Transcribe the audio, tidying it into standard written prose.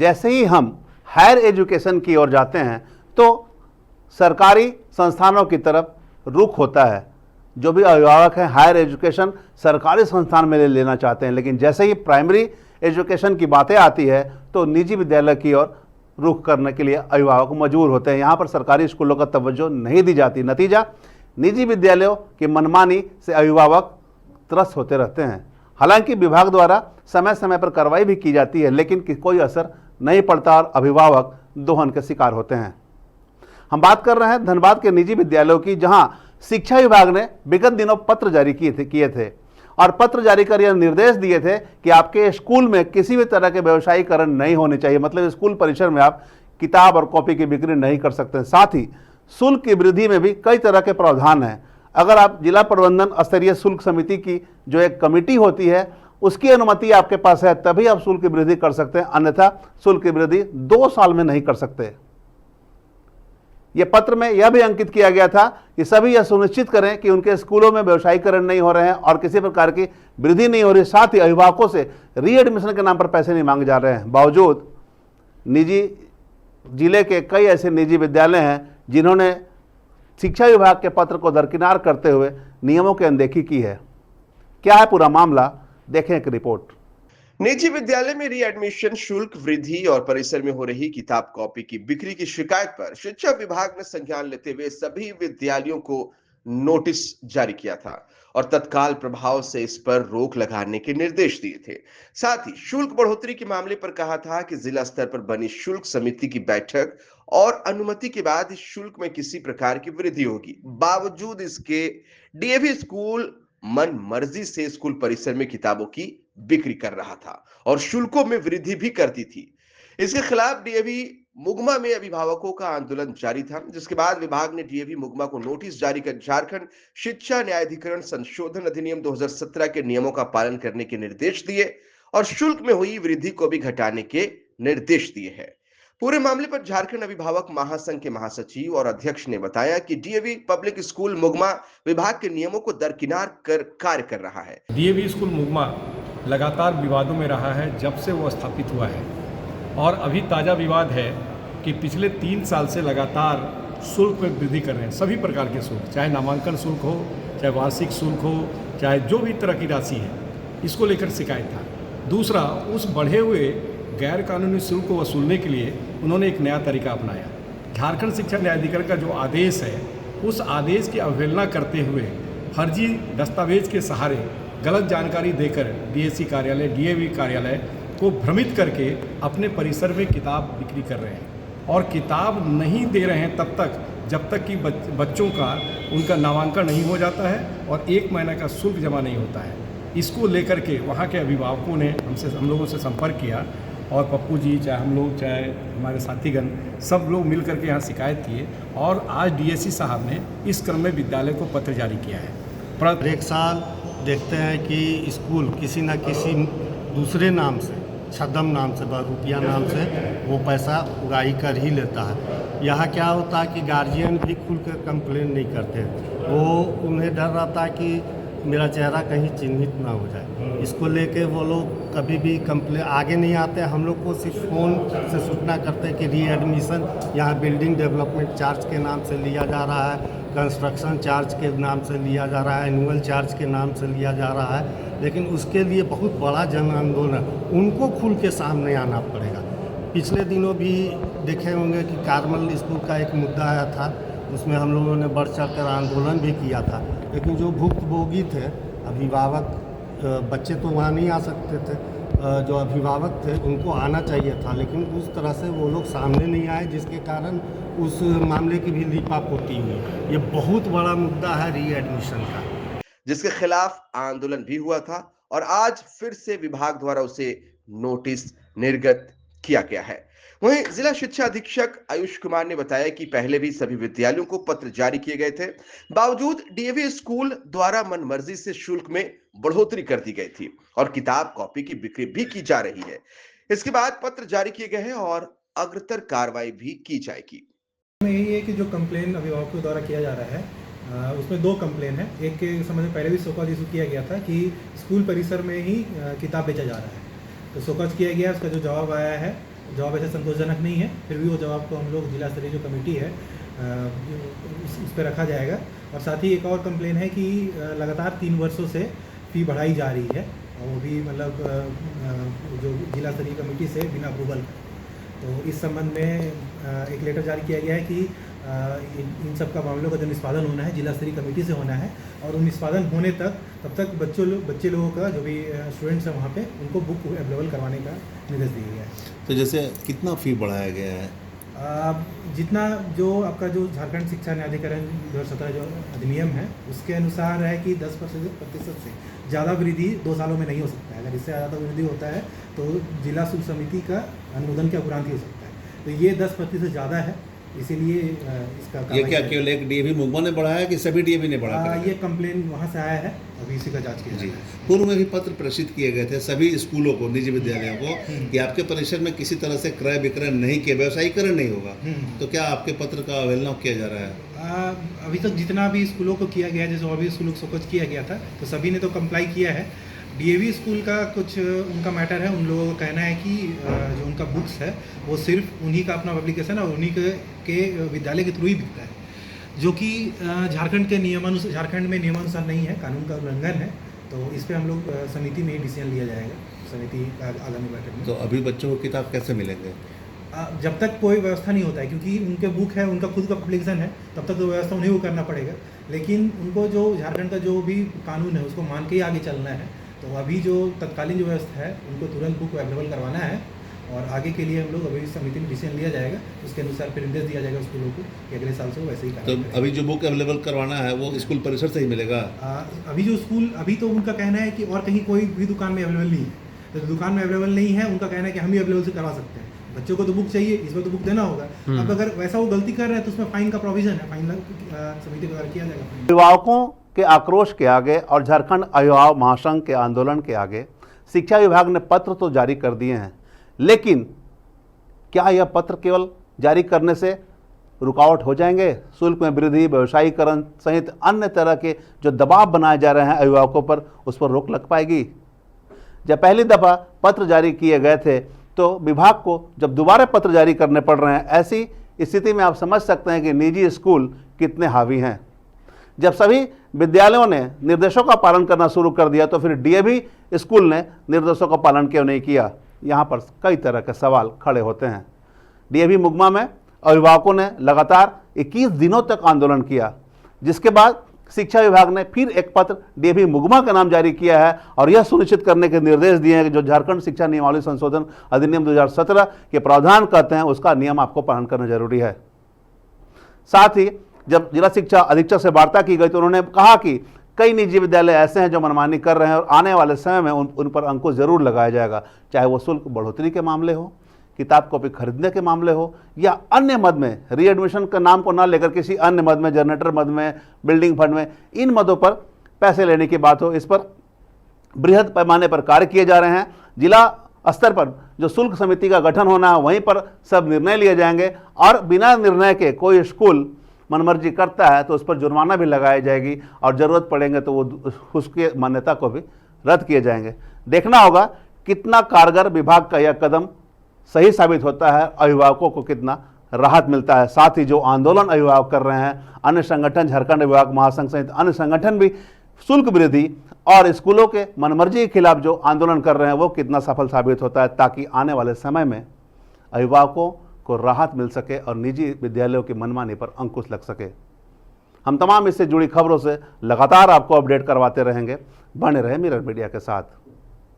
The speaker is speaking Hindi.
जैसे ही हम हायर एजुकेशन की ओर जाते हैं तो सरकारी संस्थानों की तरफ रुख होता है। जो भी अभिभावक हैं हायर एजुकेशन सरकारी संस्थान में लेना चाहते हैं, लेकिन जैसे ही प्राइमरी एजुकेशन की बातें आती है तो निजी विद्यालय की ओर रुख करने के लिए अभिभावक मजबूर होते हैं। यहाँ पर सरकारी स्कूलों का तवज्जो नहीं दी जाती, नतीजा निजी विद्यालयों की मनमानी से अभिभावक त्रस्त होते रहते हैं। हालांकि विभाग द्वारा समय समय पर कार्रवाई भी की जाती है, लेकिन कोई असर नहीं पड़ता और अभिभावक दोहन के शिकार होते हैं। हम बात कर रहे हैं धनबाद के निजी विद्यालयों की, जहां शिक्षा विभाग ने विगत दिनों पत्र जारी किए थे और पत्र जारी कर यह निर्देश दिए थे कि आपके स्कूल में किसी भी तरह के व्यवसायीकरण नहीं होने चाहिए, मतलब स्कूल परिसर में आप किताब और कॉपी की बिक्री नहीं कर सकते। साथ ही शुल्क की वृद्धि में भी कई तरह के प्रावधान हैं। अगर आप जिला प्रबंधन स्तरीय शुल्क समिति की जो एक कमेटी होती है उसकी अनुमति आपके पास है तभी आप शुल्क की वृद्धि कर सकते हैं, अन्यथा शुल्क की वृद्धि 2 साल में नहीं कर सकते। यह पत्र में यह भी अंकित किया गया था कि सभी यह सुनिश्चित करें कि उनके स्कूलों में व्यवसायीकरण नहीं हो रहे हैं और किसी प्रकार की वृद्धि नहीं हो रही। साथ ही अभिभावकों से रीएडमिशन के नाम पर पैसे नहीं मांगे जा रहे हैं। बावजूद निजी जिले के कई ऐसे निजी विद्यालय हैं जिन्होंने शिक्षा विभाग के पत्र को दरकिनार करते हुए नियमों की अनदेखी की है। क्या है पूरा मामला, देखें एक रिपोर्ट। निजी विद्यालय में रीएडमिशन शुल्क वृद्धि और परिसर में हो रही किताब कॉपी की बिक्री की शिकायत पर शिक्षा विभाग ने संज्ञान लेते हुए सभी विद्यालयों को नोटिस जारी किया था और तत्काल प्रभाव से इस पर रोक लगाने के निर्देश दिए थे। साथ ही शुल्क बढ़ोतरी के मामले पर कहा था कि जिला स्तर पर बनी शुल्क समिति की बैठक और अनुमति के बाद इस शुल्क में किसी प्रकार की वृद्धि होगी। बावजूद इसके डीएवी स्कूल मन मर्जी से स्कूल परिसर में किताबों की बिक्री कर रहा था और शुल्कों में वृद्धि भी करती थी। इसके खिलाफ डीएवी मुगमा में अभिभावकों का आंदोलन जारी था, जिसके बाद विभाग ने डीएवी मुगमा को नोटिस जारी कर झारखंड शिक्षा न्यायाधिकरण संशोधन अधिनियम 2017 के नियमों का पालन करने के निर्देश दिए और शुल्क में हुई वृद्धि को भी घटाने के निर्देश दिए हैं। पूरे मामले पर झारखंड अभिभावक महासंघ के महासचिव और अध्यक्ष ने बताया कि डीएवी पब्लिक स्कूल मुगमा विभाग के नियमों को दरकिनार कर कार्य कर रहा है। डीएवी स्कूल मुगमा लगातार विवादों में रहा है जब से वो स्थापित हुआ है और अभी ताज़ा विवाद है कि पिछले 3 साल से लगातार शुल्क में वृद्धि कर रहे हैं। सभी प्रकार के शुल्क, चाहे नामांकन शुल्क हो, चाहे वार्षिक शुल्क हो, चाहे जो भी तरह की राशि है, इसको लेकर शिकायत था। दूसरा, उस बढ़े हुए गैर कानूनी शुल्क को वसूलने के लिए उन्होंने एक नया तरीका अपनाया। झारखंड शिक्षा न्यायाधिकरण का जो आदेश है उस आदेश की अवहेलना करते हुए फर्जी दस्तावेज के सहारे गलत जानकारी देकर डीएसी कार्यालय, डीएवी कार्यालय को भ्रमित करके अपने परिसर में किताब बिक्री कर रहे हैं और किताब नहीं दे रहे हैं तब तक जब तक कि बच्चों का उनका नामांकन नहीं हो जाता है और 1 महीने का शुल्क जमा नहीं होता है। इसको लेकर के वहाँ के अभिभावकों ने हम लोगों से संपर्क किया और पप्पू जी, चाहे हम लोग, चाहे हमारे साथीगण, सब लोग मिल करके यहाँ शिकायत किए और आज डीएसी साहब ने इस क्रम में विद्यालय को पत्र जारी किया है। पर एक साल देखते हैं कि स्कूल किसी न किसी दूसरे नाम से, छद्म नाम से, रुपया नाम से वो पैसा उगाही कर ही लेता है। यहाँ क्या होता है कि गार्जियन भी खुलकर कंप्लेन नहीं करते, वो उन्हें डर रहता है कि मेरा चेहरा कहीं चिन्हित ना हो जाए। इसको लेके वो लोग कभी भी कंप्लेन आगे नहीं आते। हम लोग को सिर्फ फ़ोन से सूचना करते हैं कि रीएडमिशन यहाँ बिल्डिंग डेवलपमेंट चार्ज के नाम से लिया जा रहा है, कंस्ट्रक्शन चार्ज के नाम से लिया जा रहा है, एनुअल चार्ज के नाम से लिया जा रहा है। लेकिन उसके लिए बहुत बड़ा जन आंदोलन, उनको खुल के सामने आना पड़ेगा। पिछले दिनों भी देखे होंगे कि कार्मल स्कूल का एक मुद्दा आया था, उसमें हम लोगों ने बढ़ चढ़ कर आंदोलन भी किया था। लेकिन जो भुक्तभोगी थे, अभिभावक, बच्चे तो वहाँ नहीं आ सकते थे, जो अभिभावक थे उनको आना चाहिए था, लेकिन उस तरह से वो लोग सामने नहीं आए, जिसके कारण उस मामले की भी लीपापोती हुई। ये बहुत बड़ा मुद्दा है रीएडमिशन का, जिसके खिलाफ आंदोलन भी हुआ था और आज फिर से विभाग द्वारा उसे नोटिस निर्गत किया गया है। वहीं जिला शिक्षा अधीक्षक आयुष कुमार ने बताया कि पहले भी सभी विद्यालयों को पत्र जारी किए गए थे, बावजूद डीएवी स्कूल द्वारा मनमर्जी से शुल्क में बढ़ोतरी कर दी गई थी और किताब कॉपी की बिक्री भी की जा रही है। इसके बाद पत्र जारी किए गए हैं और अग्रतर कार्रवाई भी की जाएगी। यही है कि जो कंप्लेन अभिभावकों द्वारा किया जा रहा है उसमें 2 कंप्लेन है। एक के समय पहले भी शोकॉज इशू किया गया था कि स्कूल परिसर में ही किताब बेचा जा रहा है, तो शोकॉज किया गया, उसका जो जवाब आया है जवाब ऐसे संतोषजनक नहीं है, फिर भी वो जवाब को हम लोग जिला स्तरीय जो कमेटी है उस पर रखा जाएगा। और साथ ही एक और कंप्लेन है कि लगातार 3 वर्षों से फ़ी बढ़ाई जा रही है, और वो भी मतलब जो जिला स्तरीय कमेटी से बिना अप्रूवल। तो इस संबंध में एक लेटर जारी किया गया है कि इन सब का मामलों का जो निष्पादन होना है जिला स्तरीय कमेटी से होना है, और उन निष्पादन होने तक तब तक बच्चे लोगों का जो भी स्टूडेंट्स हैं वहाँ पे उनको बुक अवेलेबल करवाने का निर्देश दिया गया है। तो जैसे कितना फ़ी बढ़ाया गया है? जितना जो आपका जो झारखंड शिक्षा न्यायाधिकरण 2017 जो अधिनियम है उसके अनुसार है कि 10% से ज़्यादा वृद्धि 2 सालों में नहीं हो सकता है। अगर इससे ज़्यादा वृद्धि होता है तो जिला शुल्क समिति का अनुमोदन के उपरांत ही हो सकता है। तो ये 10% से ज़्यादा है, इसीलिए इसका ये क्या केवल एक डीएवी मुगमा ने बढ़ाया कि सभी डीएवी ने बढ़ाया? ये कंप्लेन वहाँ से आया है, अभी इसी का जांच किया जी। जा रहा है। पूर्व में भी पत्र प्रेषित किए गए थे सभी स्कूलों को, निजी विद्यालयों को, कि आपके परिसर में किसी तरह से क्रय विक्रय नहीं किया, व्यवसायीकरण नहीं होगा। तो क्या आपके पत्र का अवहेलना किया जा रहा है? अभी तक जितना भी स्कूलों को किया गया है, जैसे और भी स्कूलों को कुछ किया गया था, तो सभी ने तो कंप्लाई किया है। डीएवी स्कूल का कुछ उनका मैटर है, उन लोगों का कहना है कि जो उनका बुक्स है वो सिर्फ उन्हीं का अपना पब्लिकेशन है और उन्हीं के विद्यालय के थ्रू ही बिकता है, जो कि झारखंड में नियमानुसार नहीं है, कानून का उल्लंघन है। तो इस पे हम लोग समिति में ही डिसीजन लिया जाएगा, समिति का आगामी बैठक में। तो अभी बच्चों को किताब कैसे मिलेंगे? जब तक कोई व्यवस्था नहीं होता है, क्योंकि उनके बुक है, उनका खुद का पब्लिकेशन है, तब तक तो व्यवस्था उन्हीं को करना पड़ेगा। लेकिन उनको जो झारखंड का जो भी कानून है उसको मान के ही आगे चलना है। तो अभी जो तत्कालीन जो व्यवस्था है उनको तुरंत बुक अवेलेबल करवाना है, और आगे के लिए हम लोग अभी समिति में डिसीजन लिया जाएगा, उसके अनुसार फिर निर्देश दिया जाएगा स्कूलों को कि अगले साल से वो वैसे ही तो अभी जो बुक अवेलेबल करवाना है वो स्कूल परिसर से ही मिलेगा? अभी जो स्कूल, अभी तो उनका कहना है कि और कहीं कोई भी दुकान में अवेलेबल नहीं है। तो दुकान में अवेलेबल नहीं है, उनका कहना है कि हम ही अवेलेबल से करवा सकते हैं। बच्चों को तो बुक चाहिए, इसमें तो बुक देना होगा। अब अगर वैसा वो गलती कर रहे हैं तो उसमें फाइन का प्रोविजन है, फाइन समिति द्वारा किया जाएगा। अभिभावकों के आक्रोश के आगे और झारखंड अभिभावक महासंघ के आंदोलन के आगे शिक्षा विभाग ने पत्र तो जारी कर दिए हैं, लेकिन क्या यह पत्र केवल जारी करने से रुकावट हो जाएंगे? शुल्क में वृद्धि, व्यवसायीकरण सहित अन्य तरह के जो दबाव बनाए जा रहे हैं अभिभावकों पर, उस पर रोक लग पाएगी? जब पहली दफ़ा पत्र जारी किए गए थे तो विभाग को जब दोबारा पत्र जारी करने पड़ रहे हैं, ऐसी स्थिति में आप समझ सकते हैं कि निजी स्कूल कितने हावी हैं। जब सभी विद्यालयों ने निर्देशों का पालन करना शुरू कर दिया तो फिर डीएवी स्कूल ने निर्देशों का पालन क्यों नहीं किया? यहाँ पर कई तरह के सवाल खड़े होते हैं। डीएवी मुगमा में अभिभावकों ने लगातार 21 दिनों तक आंदोलन किया, जिसके बाद शिक्षा विभाग ने फिर एक पत्र डीएवी मुगमा का नाम जारी किया है और यह सुनिश्चित करने के निर्देश दिए हैं कि जो झारखंड शिक्षा नियमावली संशोधन अधिनियम 2017 के प्रावधान कहते हैं उसका नियम आपको पालन करना जरूरी है। साथ ही जब जिला शिक्षा अधीक्षक से वार्ता की गई तो उन्होंने कहा कि कई निजी विद्यालय ऐसे हैं जो मनमानी कर रहे हैं और आने वाले समय में उन पर अंकुश जरूर लगाया जाएगा, चाहे वो शुल्क बढ़ोतरी के मामले हो, किताब कॉपी खरीदने के मामले हो, या अन्य मद में रीएडमिशन का नाम को ना लेकर किसी अन्य मद में, जनरेटर मद में, बिल्डिंग फंड में, इन मदों पर पैसे लेने की बात हो। इस पर बृहद पैमाने पर कार्य किए जा रहे हैं। जिला स्तर पर जो शुल्क समिति का गठन होना है वहीं पर सब निर्णय लिए जाएंगे, और बिना निर्णय के कोई स्कूल मनमर्जी करता है तो उस पर जुर्माना भी लगाई जाएगी, और ज़रूरत पड़ेंगे तो वो उसके मान्यता को भी रद्द किए जाएंगे। देखना होगा कितना कारगर विभाग का यह कदम सही साबित होता है, अभिभावकों को कितना राहत मिलता है। साथ ही जो आंदोलन अभिभावक कर रहे हैं, अन्य संगठन, झारखंड अभिभावक महासंघ सहित अन्य संगठन भी शुल्क वृद्धि और स्कूलों के मनमर्जी के खिलाफ जो आंदोलन कर रहे हैं वो कितना सफल साबित होता है, ताकि आने वाले समय में अभिभावकों को राहत मिल सके और निजी विद्यालयों की मनमानी पर अंकुश लग सके। हम तमाम इससे जुड़ी खबरों से लगातार आपको अपडेट करवाते रहेंगे। बने रहे मिरर मीडिया के साथ।